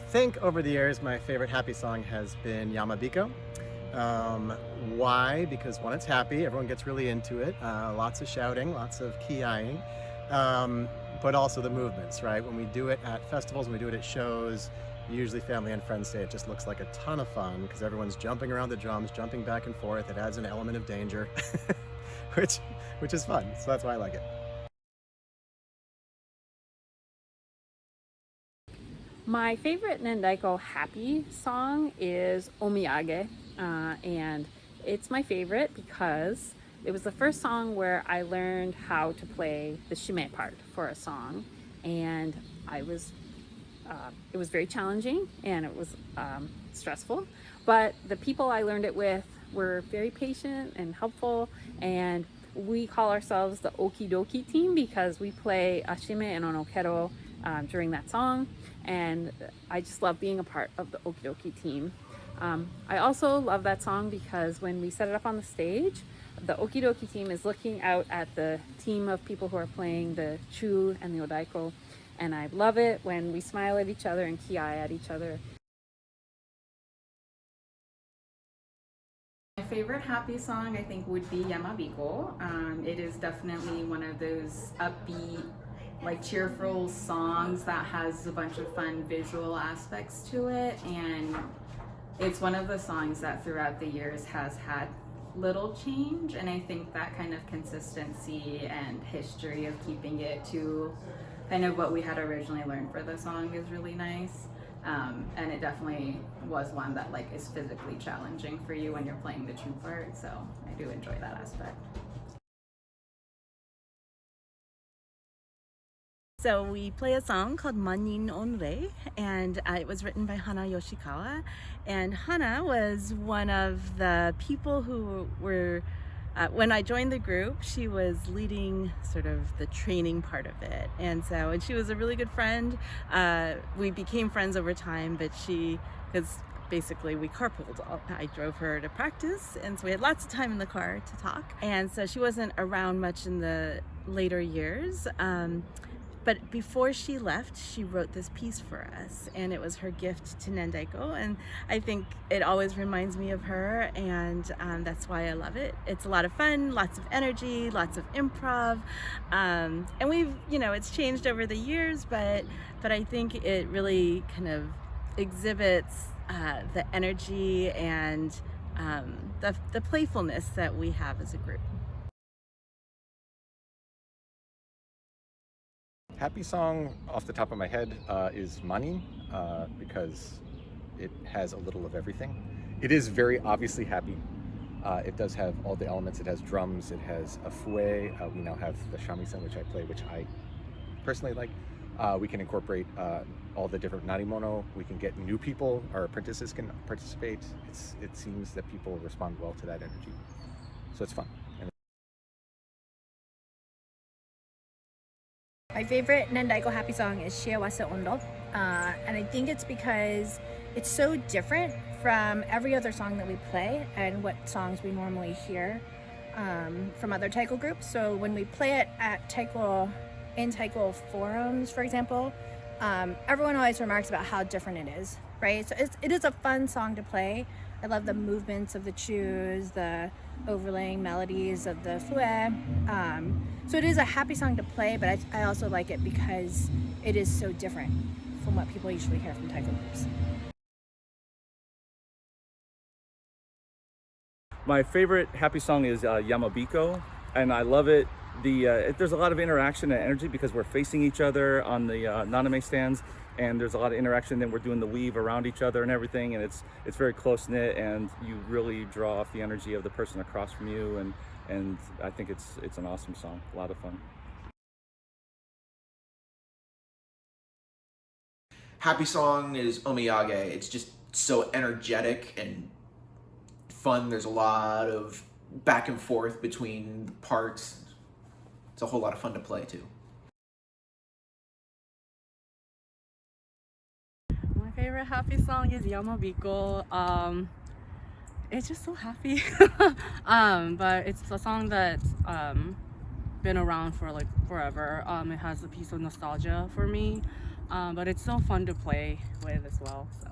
think over the years my favorite happy song has been Yamabiko. Why? Because one, it's happy, everyone gets really into it, lots of shouting, lots of ki-eyeing, but also the movements, right? When we do it at festivals, when we do it at shows, usually family and friends say it just looks like a ton of fun because everyone's jumping around the drums, jumping back and forth. It adds an element of danger, which is fun, so that's why I like it. My favorite Nen Daiko happy song is Omiyage, and it's my favorite because it was the first song where I learned how to play the shime part for a song, and it was very challenging and it was stressful, but the people I learned it with were very patient and helpful, and we call ourselves the Okie Dokie team because we play ashime and onokero during that song, and I just love being a part of the Okie Dokie team. I also love that song because when we set it up on the stage, the Okie Dokie team is looking out at the team of people who are playing the chu and the odaiko, and I love it when we smile at each other and ki-eye at each other. My favorite happy song I think would be Yamabiko. It is definitely one of those upbeat, like cheerful songs that has a bunch of fun visual aspects to it, and it's one of the songs that throughout the years has had little change, and I think that kind of consistency and history of keeping it to kind of what we had originally learned for the song is really nice. And it definitely was one that like is physically challenging for you when you're playing the true part, so I do enjoy that aspect. So we play a song called Manin Onre, and it was written by Hana Yoshikawa. And Hana was one of the people who were, when I joined the group, she was leading sort of the training part of it. And she was a really good friend. We became friends over time, but because basically we carpooled. I drove her to practice, and so we had lots of time in the car to talk. And so she wasn't around much in the later years. But before she left, she wrote this piece for us, and it was her gift to Nen Daiko, and I think it always reminds me of her, and that's why I love it. It's a lot of fun, lots of energy, lots of improv, and it's changed over the years, but I think it really kind of exhibits the energy and the playfulness that we have as a group. Happy song off the top of my head is Manin, because it has a little of everything. It is very obviously happy. It does have all the elements. It has drums, it has a fue. We now have the shamisen, which I play, which I personally like. We can incorporate all the different narimono. We can get new people. Our apprentices can participate. It seems that people respond well to that energy. So it's fun. My favorite Nen Daiko happy song is Shiawase Ondo, and I think it's because it's so different from every other song that we play and what songs we normally hear from other taiko groups. So when we play it at in taiko forums, for example, everyone always remarks about how different it is, right? So it is a fun song to play. I love the movements of the chus, the overlaying melodies of the fue. So it is a happy song to play, but I also like it because it is so different from what people usually hear from taiko groups. My favorite happy song is Yamabiko, and I love it. There's a lot of interaction and energy because we're facing each other on the naname stands, and there's a lot of interaction. Then we're doing the weave around each other and everything, and it's very close knit, and you really draw off the energy of the person across from you, and I think it's an awesome song, a lot of fun. Happy song is Omiyage. It's just so energetic and fun. There's a lot of back and forth between the parts. It's a whole lot of fun to play too. My favorite happy song is Yamabiko. It's just so happy. But it's a song that's been around for like forever. It has a piece of nostalgia for me. but it's so fun to play with as well. So.